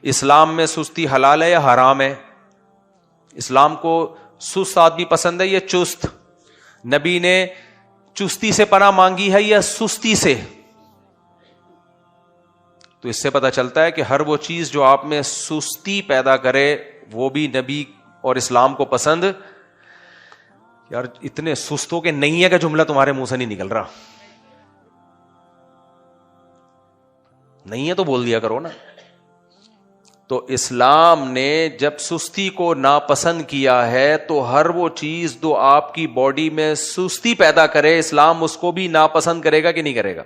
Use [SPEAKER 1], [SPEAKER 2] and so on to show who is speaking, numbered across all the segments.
[SPEAKER 1] اسلام میں سستی حلال ہے یا حرام ہے؟ اسلام کو سست آدمی پسند ہے یا چست؟ نبی نے چستی سے پناہ مانگی ہے یا سستی سے؟ تو اس سے پتہ چلتا ہے کہ ہر وہ چیز جو آپ میں سستی پیدا کرے وہ بھی نبی اور اسلام کو پسند. یار اتنے سستوں کے نہیں ہے کہ جملہ تمہارے منہ سے نہیں نکل رہا. نہیں ہے تو بول دیا کرو نا. تو اسلام نے جب سستی کو ناپسند کیا ہے تو ہر وہ چیز جو آپ کی باڈی میں سستی پیدا کرے اسلام اس کو بھی ناپسند کرے گا کہ نہیں کرے گا؟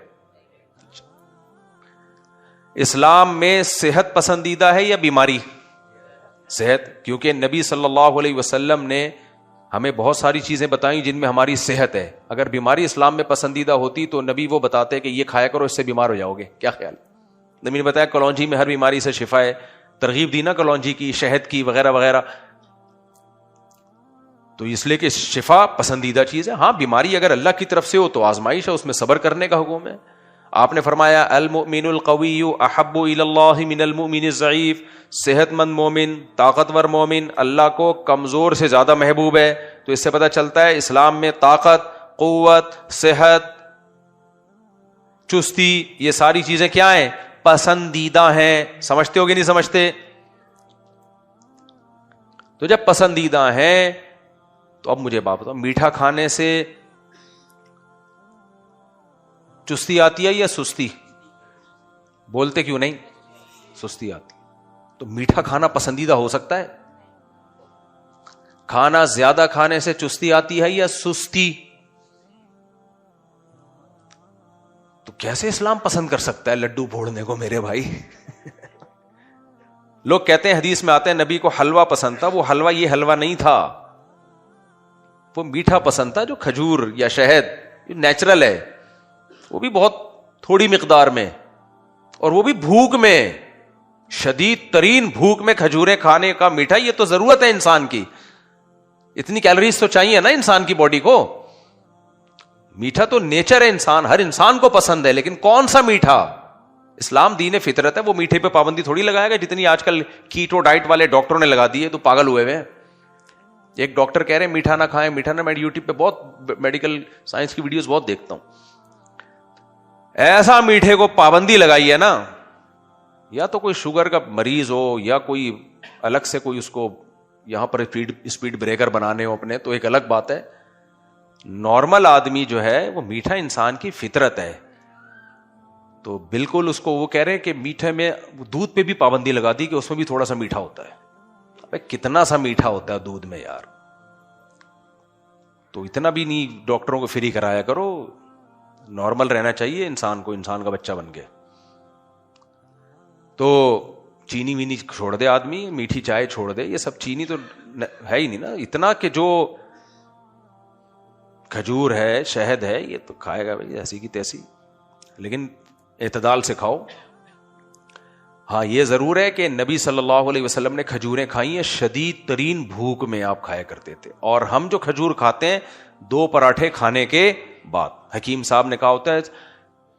[SPEAKER 1] اسلام میں صحت پسندیدہ ہے یا بیماری؟ صحت، کیونکہ نبی صلی اللہ علیہ وسلم نے ہمیں بہت ساری چیزیں بتائیں جن میں ہماری صحت ہے. اگر بیماری اسلام میں پسندیدہ ہوتی تو نبی وہ بتاتے کہ یہ کھایا کرو اس سے بیمار ہو جاؤ گے. کیا خیال؟ نبی نے بتایا کلونجی میں ہر بیماری سے شفا ہے، ترغیب دی نا کلونجی کی، شہد کی، وغیرہ وغیرہ. تو اس لیے کہ شفا پسندیدہ چیز ہے. ہاں بیماری اگر اللہ کی طرف سے ہو تو آزمائش ہے، اس میں صبر کرنے کا حکم ہے. آپ نے فرمایا المؤمن القوی احب الی اللہ من المؤمن الضعیف، صحت مند مومن، طاقتور مومن اللہ کو کمزور سے زیادہ محبوب ہے. تو اس سے پتہ چلتا ہے اسلام میں طاقت، قوت، صحت، چستی، یہ ساری چیزیں کیا ہیں؟ پسندیدہ ہیں. سمجھتے ہو کہ نہیں سمجھتے؟ تو جب پسندیدہ ہیں تو اب مجھے بات بتاؤ، میٹھا کھانے سے چستی آتی ہے یا سستی؟ بولتے کیوں نہیں؟ سستی آتی. تو میٹھا کھانا پسندیدہ ہو سکتا ہے؟ کھانا زیادہ کھانے سے چستی آتی ہے یا سستی؟ تو کیسے اسلام پسند کر سکتا ہے لڈو پھوڑنے کو میرے بھائی؟ لوگ کہتے ہیں حدیث میں آتے ہیں نبی کو حلوہ پسند تھا. وہ حلوہ یہ حلوہ نہیں تھا، وہ میٹھا پسند تھا جو کھجور یا شہد نیچرل ہے، وہ بھی بہت تھوڑی مقدار میں، اور وہ بھی بھوک میں، شدید ترین بھوک میں کھجوریں کھانے کا میٹھا. یہ تو ضرورت ہے انسان کی، اتنی کیلوریز تو چاہیے نا انسان کی باڈی کو. میٹھا تو نیچر ہے، انسان ہر انسان کو پسند ہے. لیکن کون سا میٹھا؟ اسلام دین فطرت ہے، وہ میٹھے پہ پابندی تھوڑی لگائے گا جتنی آج کل کیٹو ڈائٹ والے ڈاکٹروں نے لگا دی ہے. تو پاگل ہوئے ہوئے. ایک ڈاکٹر کہہ رہے ہیں میٹھا نہ کھائیں، میٹھا نہ. میں یوٹیوب پہ بہت میڈیکل سائنس کی ویڈیوز بہت دیکھتا ہوں. ایسا میٹھے کو پابندی لگائی ہے نا، یا تو کوئی شوگر کا مریض ہو یا کوئی الگ سے کوئی اس کو یہاں پر اسپیڈ بریکر بنانے ہو اپنے، تو ایک الگ بات ہے. نارمل آدمی جو ہے وہ میٹھا انسان کی فطرت ہے. تو بالکل اس کو وہ کہہ رہے ہیں کہ میٹھے میں دودھ پہ بھی پابندی لگا دی کہ اس میں بھی تھوڑا سا میٹھا ہوتا ہے. کتنا سا میٹھا ہوتا ہے دودھ میں یار. تو اتنا بھی نہیں ڈاکٹروں کو فری کرایا کرو. نارمل رہنا چاہیے انسان کو، انسان کا بچہ بن کے. تو چینی وینی چھوڑ دے آدمی، میٹھی چائے چھوڑ دے. یہ سب چینی تو ہے ہی نہیں نا اتنا کہ جو کھجور ہے، شہد ہے، یہ تو کھائے گا بھائی ایسی کی تیسی، لیکن اعتدال سے کھاؤ. ہاں یہ ضرور ہے کہ نبی صلی اللہ علیہ وسلم نے کھجوریں کھائی ہیں، شدید ترین بھوک میں آپ کھایا کرتے تھے. اور ہم جو کھجور کھاتے ہیں 2 پراٹھے کھانے کے بعد. حکیم صاحب نے کہا ہوتا ہے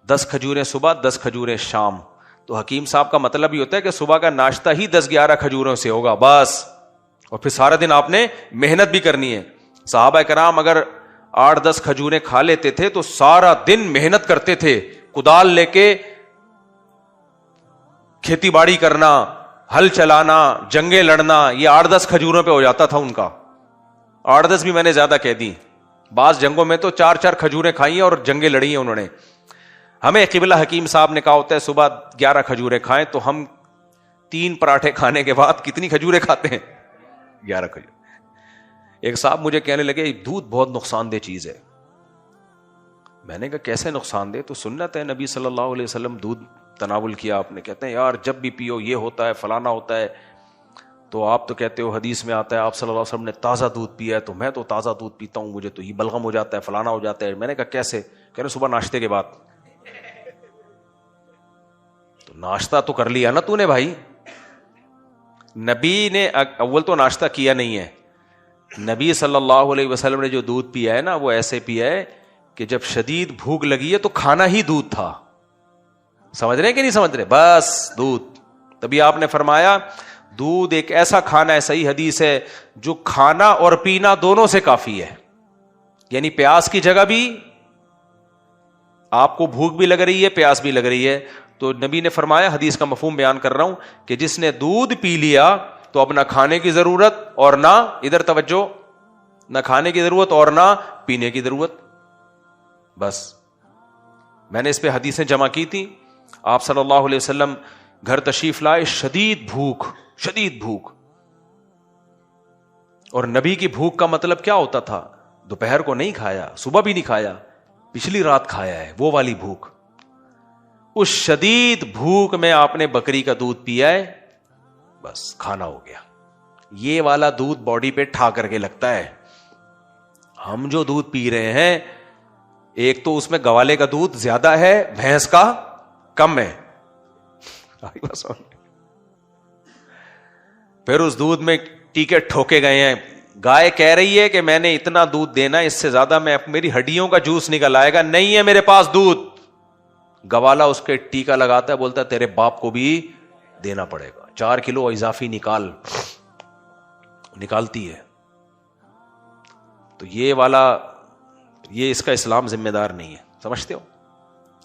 [SPEAKER 1] 10 کھجوریں صبح 10 کھجوریں شام. تو حکیم صاحب کا مطلب یہ ہوتا ہے کہ صبح کا ناشتہ ہی 10-11 کھجوروں سے ہوگا بس، اور پھر سارا دن آپ نے محنت بھی کرنی ہے. صحابہ کرام اگر 8-10 کھجوریں کھا لیتے تھے تو سارا دن محنت کرتے تھے. کدال لے کے کھیتی باڑی کرنا، ہل چلانا، جنگیں لڑنا، یہ 8-10 کھجوروں پہ ہو جاتا تھا ان کا. 8-10 بھی میں نے زیادہ کہہ دی. بعض جنگوں میں تو 4-4 کھجوریں کھائی ہیں اور جنگیں لڑی ہیں انہوں نے. ہمیں قبلہ حکیم صاحب نے کہا ہوتا ہے صبح 11 کھجوریں کھائیں، تو ہم 3 پراٹھے کھانے کے بعد کتنی کھجوریں کھاتے ہیں؟ 11 کھجور. ایک صاحب مجھے کہنے لگے دودھ بہت نقصان دہ چیز ہے. میں نے کہا کیسے نقصان دہ؟ تو سنت ہے نبی صلی اللہ علیہ وسلم دودھ تناول کیا آپ نے. کہتے ہیں یار جب بھی پیو یہ ہوتا ہے فلانا ہوتا ہے. تو آپ تو کہتے ہو حدیث میں آتا ہے آپ صلی اللہ علیہ وسلم نے تازہ دودھ پیا ہے، تو میں تو تازہ دودھ پیتا ہوں، مجھے تو یہ بلغم ہو جاتا ہے، فلانا ہو جاتا ہے. میں نے کہا کیسے؟ کہہ رہے صبح ناشتے کے بعد. تو ناشتہ تو کر لیا نا تو نے بھائی. نبی نے اول تو ناشتہ کیا نہیں ہے. نبی صلی اللہ علیہ وسلم نے جو دودھ پیا ہے نا وہ ایسے پیا ہے کہ جب شدید بھوک لگی ہے تو کھانا ہی دودھ تھا. سمجھ رہے ہیں کہ نہیں سمجھ رہے؟ بس دودھ تبھی آپ نے فرمایا دودھ ایک ایسا کھانا ہے, صحیح حدیث ہے, جو کھانا اور پینا دونوں سے کافی ہے. یعنی پیاس کی جگہ بھی, آپ کو بھوک بھی لگ رہی ہے, پیاس بھی لگ رہی ہے, تو نبی نے فرمایا, حدیث کا مفہوم بیان کر رہا ہوں, کہ جس نے دودھ پی لیا تو اب نہ کھانے کی ضرورت اور نہ, ادھر توجہ, نہ کھانے کی ضرورت اور نہ پینے کی ضرورت. بس میں نے اس پہ حدیثیں جمع کی تھی. آپ صلی اللہ علیہ وسلم گھر تشریف لائے, شدید بھوک, شدید بھوک. اور نبی کی بھوک کا مطلب کیا ہوتا تھا؟ دوپہر کو نہیں کھایا, صبح بھی نہیں کھایا, پچھلی رات کھایا ہے, وہ والی بھوک. اس شدید بھوک میں آپ نے بکری کا دودھ پیا ہے, بس کھانا ہو گیا. یہ والا دودھ باڈی پہ ٹھا کر کے لگتا ہے. ہم جو دودھ پی رہے ہیں, ایک تو اس میں گوالے کا دودھ زیادہ ہے, بھینس کا کم ہے. پھر اس دودھ میں ٹیکے ٹھوکے گئے ہیں. گائے کہہ رہی ہے کہ میں نے اتنا دودھ دینا, اس سے زیادہ میں, میری ہڈیوں کا جوس نکل آئے گا, نہیں ہے میرے پاس دودھ. گوالا اس کے ٹیکا لگاتا ہے, بولتا ہے تیرے باپ کو بھی دینا پڑے گا, 4 کلو اضافی نکالتی ہے. تو یہ والا, یہ اس کا اسلام ذمہ دار نہیں ہے, سمجھتے ہو,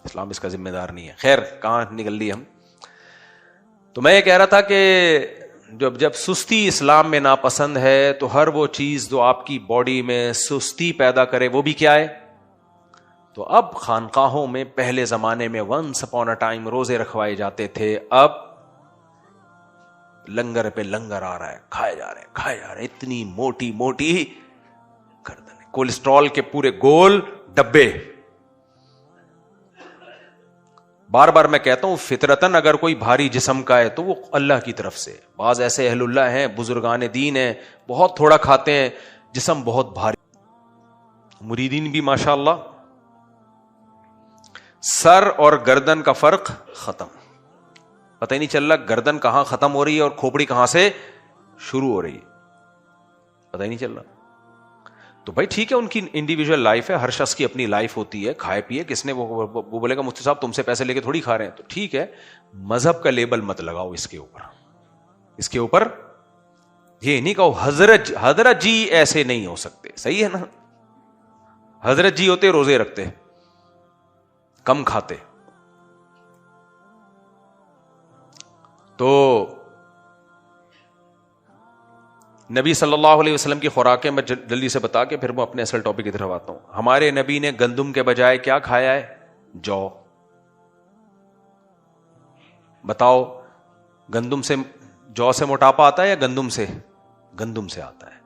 [SPEAKER 1] اسلام اس کا ذمہ دار نہیں ہے. خیر کہاں نکل لی ہم. تو میں یہ کہہ رہا تھا کہ جب سستی اسلام میں ناپسند ہے, تو ہر وہ چیز جو آپ کی باڈی میں سستی پیدا کرے وہ بھی کیا ہے. تو اب خانقاہوں میں پہلے زمانے میں ونس اپون اے ٹائم روزے رکھوائے جاتے تھے, اب لنگر پہ لنگر آ رہا ہے, کھائے جا رہے, اتنی موٹی موٹی گردن, کولیسٹرول کے پورے گول ڈبے. بار بار میں کہتا ہوں, فطرتاً اگر کوئی بھاری جسم کا ہے تو وہ اللہ کی طرف سے. بعض ایسے اہل اللہ ہیں, بزرگان دین ہیں, بہت تھوڑا کھاتے ہیں, جسم بہت بھاری. مریدین بھی ماشاء اللہ. سر اور گردن کا فرق ختم, پتہ ہی نہیں چل رہا گردن کہاں ختم ہو رہی ہے اور کھوپڑی کہاں سے شروع ہو رہی ہے, پتہ ہی نہیں چل رہا. تو بھائی ٹھیک ہے, ان کی انڈیویجول لائف ہے, ہر شخص کی اپنی لائف ہوتی ہے, کھائے پیے. کس نے وہ بولے گا مفتی صاحب تم سے پیسے لے کے تھوڑی کھا رہے ہیں, تو ٹھیک ہے, مذہب کا لیبل مت لگاؤ اس کے اوپر. اس کے اوپر یہ نہیں کہو حضرت جی ایسے نہیں ہو سکتے, صحیح ہے نا. حضرت جی ہوتے روزے رکھتے, کم کھاتے. تو نبی صلی اللہ علیہ وسلم کی خوراکیں میں جلدی سے بتا کے پھر میں اپنے اصل ٹاپک کی طرف آتا ہوں. ہمارے نبی نے گندم کے بجائے کیا کھایا ہے؟ جو. بتاؤ, گندم سے, جو سے موٹاپا آتا ہے یا گندم سے؟ گندم سے آتا ہے.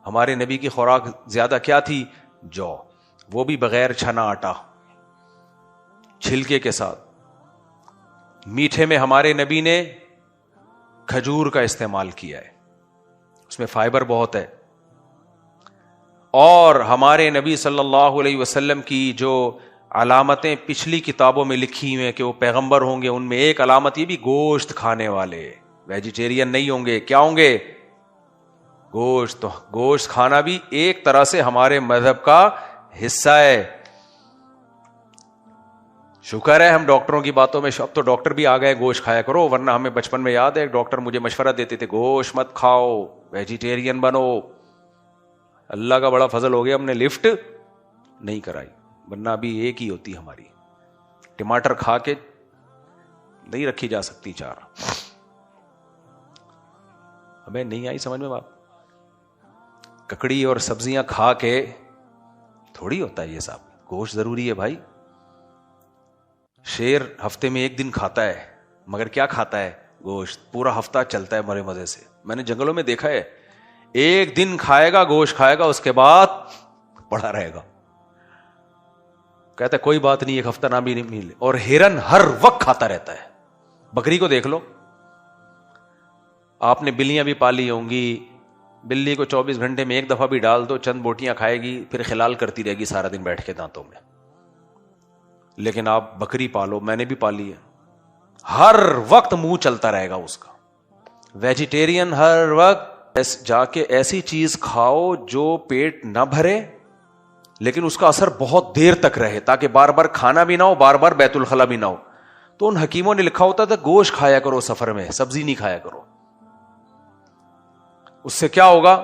[SPEAKER 1] ہمارے نبی کی خوراک زیادہ کیا تھی؟ جو, وہ بھی بغیر چھنا آٹا, چھلکے کے ساتھ. میٹھے میں ہمارے نبی نے کھجور کا استعمال کیا ہے, اس میں فائبر بہت ہے. اور ہمارے نبی صلی اللہ علیہ وسلم کی جو علامتیں پچھلی کتابوں میں لکھی ہوئی ہیں کہ وہ پیغمبر ہوں گے, ان میں ایک علامت یہ بھی, گوشت کھانے والے, ویجیٹیرین نہیں ہوں گے. کیا ہوں گے؟ گوشت. تو گوشت کھانا بھی ایک طرح سے ہمارے مذہب کا حصہ ہے. شکر ہے ہم ڈاکٹروں کی باتوں میں, اب تو ڈاکٹر بھی آ گئے, گوشت کھایا کرو, ورنہ ہمیں بچپن میں یاد ہے ڈاکٹر مجھے مشورہ دیتے تھے گوشت مت کھاؤ, ویجیٹیرین بنو. اللہ کا بڑا فضل ہو گیا, ہم نے لفٹ نہیں کرائی, ورنہ ابھی ایک ہی ہوتی ہماری. ٹماٹر کھا کے نہیں رکھی جا سکتی 4. ہمیں نہیں آئی سمجھ میں بات. ککڑی اور سبزیاں کھا کے تھوڑی ہوتا ہے یہ صاحب, گوشت ضروری ہے بھائی. شیر ہفتے میں 1 دن کھاتا ہے, مگر کیا کھاتا ہے؟ گوشت. پورا ہفتہ چلتا ہے مرے مزے سے. میں نے جنگلوں میں دیکھا ہے, 1 دن کھائے گا, گوشت کھائے گا, اس کے بعد پڑا رہے گا. کہتا ہے کوئی بات نہیں, 1 ہفتہ نہ بھی نہیں ملے. اور ہرن ہر وقت کھاتا رہتا ہے. بکری کو دیکھ لو, آپ نے بلیاں بھی پالی ہوں گی, بلی کو 24 گھنٹے میں 1 دفعہ بھی ڈال دو, چند بوٹیاں کھائے گی, پھر خلال کرتی رہے گی سارا دن بیٹھ کے دانتوں میں. لیکن آپ بکری پالو, میں نے بھی پالی ہے, ہر وقت منہ چلتا رہے گا اس کا. ویجیٹیرین ہر وقت جا کے ایسی چیز کھاؤ جو پیٹ نہ بھرے لیکن اس کا اثر بہت دیر تک رہے, تاکہ بار بار کھانا بھی نہ ہو, بار بار بیت الخلا بھی نہ ہو. تو ان حکیموں نے لکھا ہوتا تھا گوشت کھایا کرو سفر میں, سبزی نہیں کھایا کرو. اس سے کیا ہوگا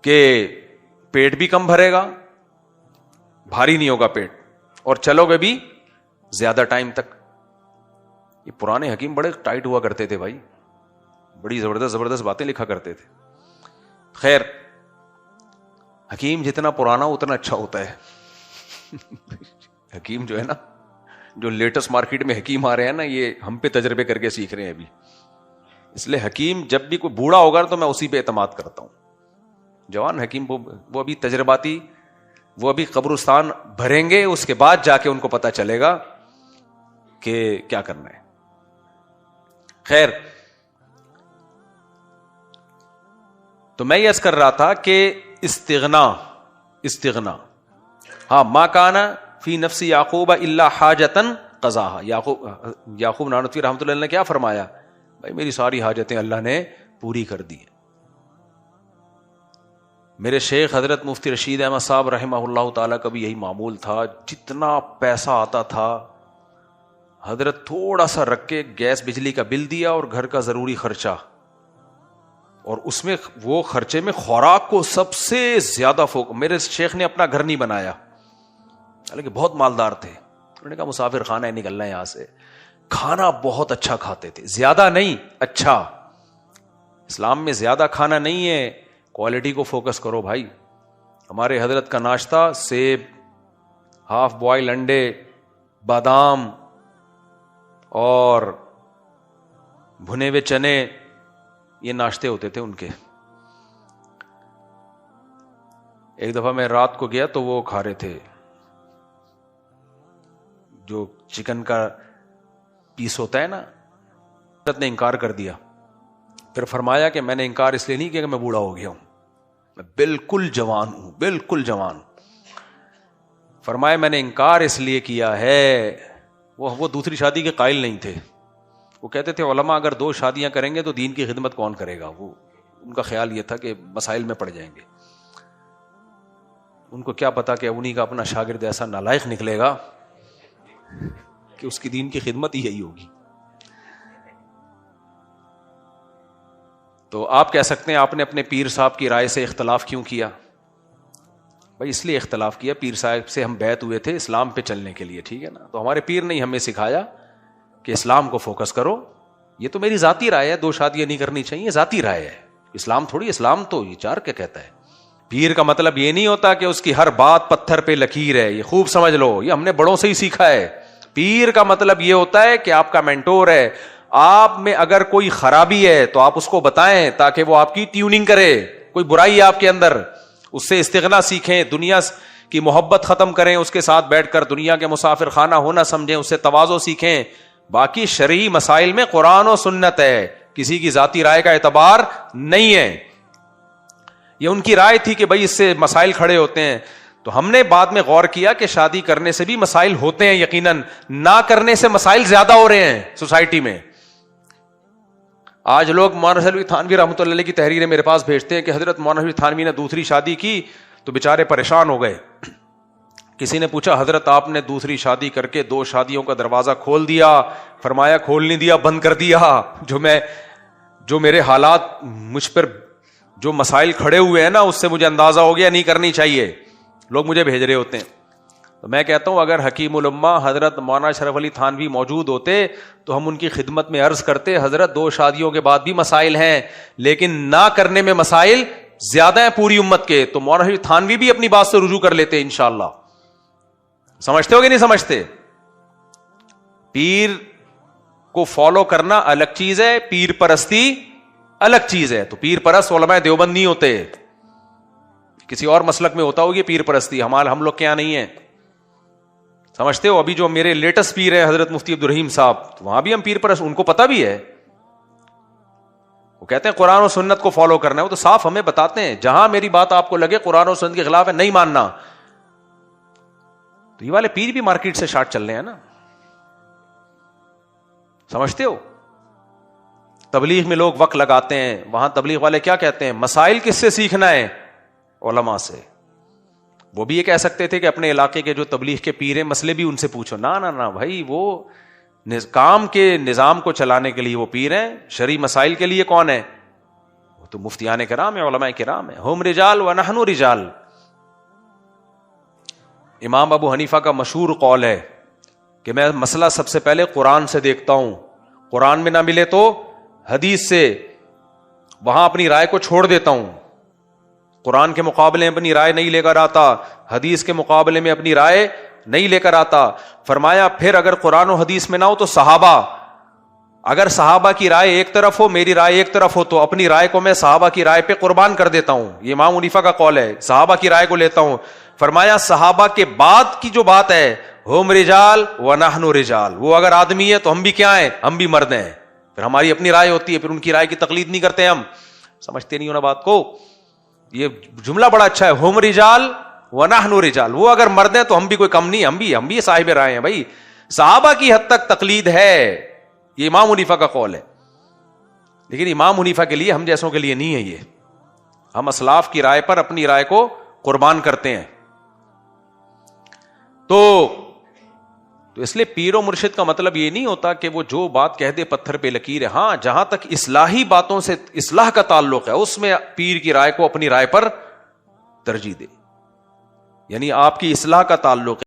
[SPEAKER 1] کہ پیٹ بھی کم بھرے گا, بھاری نہیں ہوگا پیٹ, اور چلو گے بھی زیادہ ٹائم تک. یہ پرانے حکیم بڑے ٹائٹ ہوا کرتے تھے بھائی, بڑی زبردست باتیں لکھا کرتے تھے. خیر, حکیم جتنا پرانا اتنا اچھا ہوتا ہے. حکیم جو ہے نا, جو لیٹسٹ مارکیٹ میں حکیم آ رہے ہیں نا, یہ ہم پہ تجربے کر کے سیکھ رہے ہیں ابھی. اس لیے حکیم جب بھی کوئی بوڑھا ہوگا تو میں اسی پہ اعتماد کرتا ہوں. جوان حکیم وہ ابھی تجرباتی, وہ ابھی قبرستان بھریں گے, اس کے بعد جا کے ان کو پتا چلے گا کہ کیا کرنا ہے. خیر, تو میں یہ عرض کر رہا تھا کہ استغنا ہاں, ما کان فی نفس یعقوب الا حاجتن قضاها. یعقوب نانوتوی رحمۃ اللہ نے کیا فرمایا, بھائی میری ساری حاجتیں اللہ نے پوری کر دی. میرے شیخ حضرت مفتی رشید احمد صاحب رحمہ اللہ تعالیٰ کا بھی یہی معمول تھا. جتنا پیسہ آتا تھا حضرت تھوڑا سا رکھ کے گیس بجلی کا بل دیا اور گھر کا ضروری خرچہ, اور اس میں وہ خرچے میں خوراک کو سب سے زیادہ میرے شیخ نے اپنا گھر نہیں بنایا, حالانکہ بہت مالدار تھے. انہوں نے کہا مسافر خانہ ہے, نکلنا ہے یہاں سے. کھانا بہت اچھا کھاتے تھے, زیادہ نہیں, اچھا. اسلام میں زیادہ کھانا نہیں ہے, کوالٹی کو فوکس کرو بھائی. ہمارے حضرت کا ناشتہ سیب, ہاف بوائل انڈے, بادام اور بھنے ہوئے چنے, یہ ناشتے ہوتے تھے ان کے. ایک دفعہ میں رات کو گیا تو وہ کھا رہے تھے جو چکن کا پیس ہوتا ہے نا. حضرت نے انکار کر دیا. پھر فرمایا کہ میں نے انکار اس لیے نہیں کیا کہ میں بوڑھا ہو گیا ہوں, میں بالکل جوان ہوں, بالکل جوان. فرمایا میں نے انکار اس لیے کیا ہے, وہ دوسری شادی کے قائل نہیں تھے. وہ کہتے تھے علماء اگر 2 شادیاں کریں گے تو دین کی خدمت کون کرے گا. وہ ان کا خیال یہ تھا کہ مسائل میں پڑ جائیں گے. ان کو کیا پتا کہ انہی کا اپنا شاگرد ایسا نالائق نکلے گا کہ اس کی دین کی خدمت ہی یہی ہوگی. تو آپ کہہ سکتے ہیں آپ نے اپنے پیر صاحب کی رائے سے اختلاف کیوں کیا؟ بھائی اس لیے اختلاف کیا, پیر صاحب سے ہم بیعت ہوئے تھے اسلام پہ چلنے کے لیے, ٹھیک ہے نا. تو ہمارے پیر نے ہمیں سکھایا کہ اسلام کو فوکس کرو. یہ تو میری ذاتی رائے ہے, 2 شادیاں نہیں کرنی چاہیے, ذاتی رائے ہے. اسلام تھوڑی, اسلام تو یہ 4 کیا کہتا ہے. پیر کا مطلب یہ نہیں ہوتا کہ اس کی ہر بات پتھر پہ لکیر ہے, یہ خوب سمجھ لو, یہ ہم نے بڑوں سے ہی سیکھا ہے. پیر کا مطلب یہ ہوتا ہے کہ آپ کا مینٹور ہے, آپ میں اگر کوئی خرابی ہے تو آپ اس کو بتائیں تاکہ وہ آپ کی ٹیوننگ کرے. کوئی برائی ہے آپ کے اندر, اس سے استغنا سیکھیں, دنیا کی محبت ختم کریں, اس کے ساتھ بیٹھ کر دنیا کے مسافر خانہ ہونا سمجھیں, اس سے تواضع سیکھیں. باقی شرعی مسائل میں قرآن و سنت ہے, کسی کی ذاتی رائے کا اعتبار نہیں ہے. یہ ان کی رائے تھی کہ بھائی اس سے مسائل کھڑے ہوتے ہیں. تو ہم نے بعد میں غور کیا کہ شادی کرنے سے بھی مسائل ہوتے ہیں, یقیناً نہ کرنے سے مسائل زیادہ ہو رہے ہیں سوسائٹی میں. آج لوگ مولانا شریف تھانوی رحمۃ اللہ علیہ کی تحریریں میرے پاس بھیجتے ہیں کہ حضرت مولانا شریف تھانوی نے دوسری شادی کی تو بیچارے پریشان ہو گئے. کسی نے پوچھا حضرت آپ نے دوسری شادی کر کے 2 شادیوں کا دروازہ کھول دیا. فرمایا کھول نہیں دیا, بند کر دیا. جو میرے حالات, مجھ پر جو مسائل کھڑے ہوئے ہیں نا, اس سے مجھے اندازہ ہو گیا نہیں کرنی چاہیے. لوگ مجھے بھیج رہے ہوتے ہیں. تو میں کہتا ہوں اگر حکیم الامہ حضرت مولانا اشرف علی تھانوی موجود ہوتے تو ہم ان کی خدمت میں عرض کرتے حضرت 2 شادیوں کے بعد بھی مسائل ہیں, لیکن نہ کرنے میں مسائل زیادہ ہیں پوری امت کے. تو مولانا اشرف تھانوی بھی اپنی بات سے رجوع کر لیتے انشاءاللہ. سمجھتے ہو کہ نہیں سمجھتے؟ پیر کو فالو کرنا الگ چیز ہے, پیر پرستی الگ چیز ہے. تو پیر پرست علماء دیوبند نہیں ہوتے, کسی اور مسلک میں ہوتا ہوگی پیر پرستی, ہم لوگ کیا نہیں ہیں. سمجھتے ہو؟ ابھی جو میرے لیٹسٹ پیر ہے حضرت مفتی عبدالرحیم صاحب, وہاں بھی ہم پیر پرست, ان کو پتہ بھی ہے. وہ کہتے ہیں قرآن و سنت کو فالو کرنا ہے. وہ تو صاف ہمیں بتاتے ہیں جہاں میری بات آپ کو لگے قرآن و سنت کے خلاف ہے نہیں ماننا. تو یہ والے پیر بھی مارکیٹ سے شارٹ چل رہے ہیں نا. سمجھتے ہو؟ تبلیغ میں لوگ وقت لگاتے ہیں, وہاں تبلیغ والے کیا کہتے ہیں, مسائل کس سے سیکھنا ہے؟ علماء سے. وہ بھی یہ کہہ سکتے تھے کہ اپنے علاقے کے جو تبلیغ کے پیر ہیں مسئلے بھی ان سے پوچھو. نہ بھائی, وہ کام کے نظام کو چلانے کے لیے وہ پیر ہیں، شرعی مسائل کے لیے کون ہے؟ وہ تو مفتیان کرام ہیں، علماء کرام ہیں. ہم رجال و نحن رجال. امام ابو حنیفہ کا مشہور قول ہے کہ میں مسئلہ سب سے پہلے قرآن سے دیکھتا ہوں، قرآن میں نہ ملے تو حدیث سے، وہاں اپنی رائے کو چھوڑ دیتا ہوں. قرآن کے مقابلے میں اپنی رائے نہیں لے کر آتا، حدیث کے مقابلے میں اپنی رائے نہیں لے کر آتا. فرمایا پھر اگر قرآن و حدیث میں نہ ہو تو صحابہ، اگر صحابہ کی رائے ایک طرف ہو، میری رائے ایک طرف ہو، تو اپنی رائے کو میں صحابہ کی رائے پہ قربان کر دیتا ہوں. یہ امام حنیفہ کا قول ہے، صحابہ کی رائے کو لیتا ہوں. فرمایا صحابہ کے بعد کی جو بات ہے، ہم رجال و نحن رجال، وہ اگر آدمی ہے تو ہم بھی کیا ہیں؟ ہم بھی مرد ہیں. پھر ہماری اپنی رائے ہوتی ہے، پھر ان کی رائے کی تقلید نہیں کرتے ہم. سمجھتے نہیں ہو نا بات کو؟ یہ جملہ بڑا اچھا ہے، ہم رجال و نحن رجال، وہ اگر مرد ہیں تو ہم بھی کوئی کم نہیں، ہم بھی صاحب رائے ہیں. بھائی صحابہ کی حد تک تقلید ہے، یہ امام حنیفہ کا قول ہے. لیکن امام حنیفہ کے لیے، ہم جیسوں کے لیے نہیں ہے یہ. ہم اسلاف کی رائے پر اپنی رائے کو قربان کرتے ہیں. تو اس لیے پیر و مرشد کا مطلب یہ نہیں ہوتا کہ وہ جو بات کہہ دے پتھر پہ لکیر ہے. ہاں جہاں تک اصلاحی باتوں سے اصلاح کا تعلق ہے، اس میں پیر کی رائے کو اپنی رائے پر ترجیح دے. یعنی آپ کی اصلاح کا تعلق ہے.